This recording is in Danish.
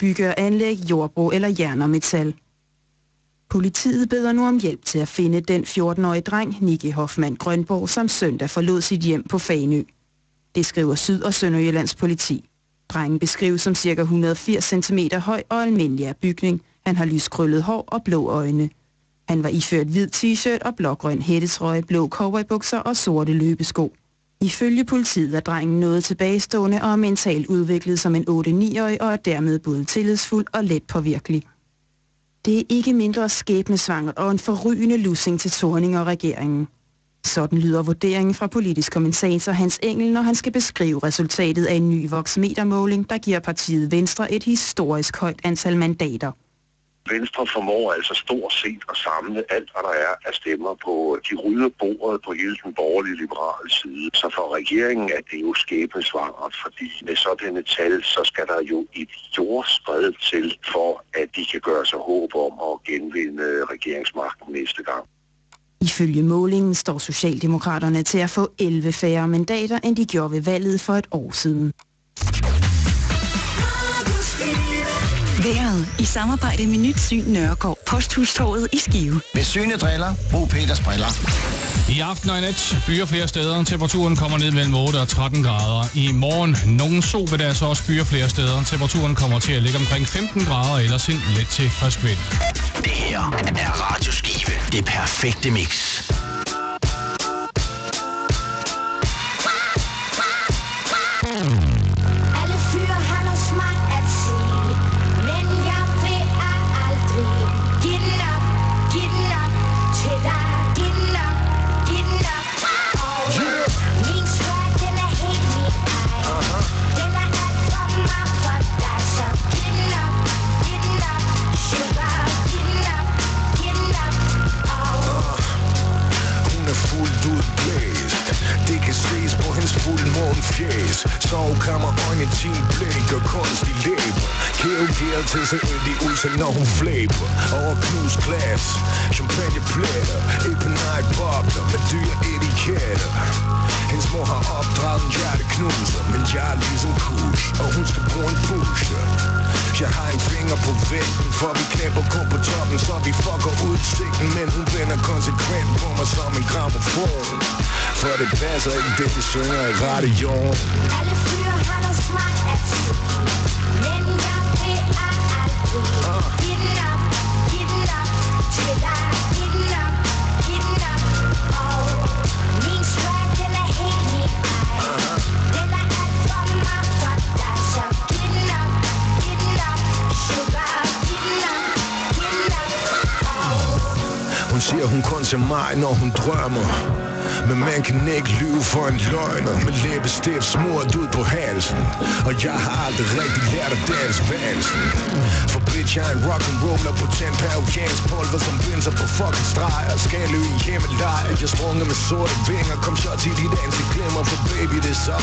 bygge og anlæg, jordbrug eller jern og metal. Politiet beder nu om hjælp til at finde den 14-årige dreng, Nicky Hoffmann Grønborg, som søndag forlod sit hjem på Fanø. Det skriver Syd- og Sønderjyllands politi. Drengen beskrives som ca. 180 cm høj og almindelig af bygning. Han har lyskrøllet hår og blå øjne. Han var iført hvid t-shirt og blågrøn hættetrøje, blå cowboybukser og sorte løbesko. Ifølge politiet er drengen noget tilbagestående og mentalt udviklet som en 8-9-årig og er dermed både tillidsfuld og let påvirkelig. Det er ikke mindre skæbnesvangert og en forrygende lussing til Thorning og regeringen. Sådan lyder vurderingen fra politisk kommentator Hans Engel, når han skal beskrive resultatet af en ny voxmetermåling, der giver partiet Venstre et historisk højt antal mandater. Venstre formår altså stort set at samle alt, hvad der er af stemmer på. De rydder bordet på hele den borgerlige liberale side. Så for regeringen er det jo skæbnesvangert, fordi med sådanne tal, så skal der jo et jordskred til, for at de kan gøre sig håb om at genvinde regeringsmagten næste gang. Ifølge målingen står Socialdemokraterne til at få 11 færre mandater, end de gjorde ved valget for et år siden. Været i samarbejde med Nyt Syn Nørregård, Posthustorvet i Skive. Ved synebriller, brug Peters briller. I aften og i nat byer flere steder. Temperaturen kommer ned mellem 8 og 13 grader. I morgen nogen sol vil der så også byer flere steder. Temperaturen kommer til at ligge omkring 15 grader, ellers en let til frisk vind. Det her er Radioskive. Det perfekte mix. Så kan man øjne din blik og kunstig læber. Kævegær til sig ind i ud, når hun flæber. Over knust glas, champagneplætter, et par nightbobler med dyre etiketter. Hendes mor har opdraget en hjerteknuser, men jeg er ligesom kush, og hun skal bruge en pusher. Jeg har en finger på vægten, for vi knæpper kun på toppen, så vi fucker udsigten. Men hun vender konsekvent på mig som en grammofon. For det passer ikke det, vi synger i radioen. Alle fyre har noget smart at sige, men jeg vil aldrig give den op til dig, give den op, og min swag, den er helt min egen. Den er alt for mig for dig, så giv den op, sugar, giv den op, Hun siger, hun kun ser mig, når hun drømmer. Men man kan ikke lyve for en løgner med læbestift smurt ud på halsen. Og jeg har aldrig rigtig lært at danse valsen. For bitch, jeg er en rock'n'roller på 10 peruviansk pulver, som binser på fucking streger. Skal løbe i hjemmeleje, jeg sprunget med sorte vinger. Kom så til dit ansigt, glemmer for baby, det er så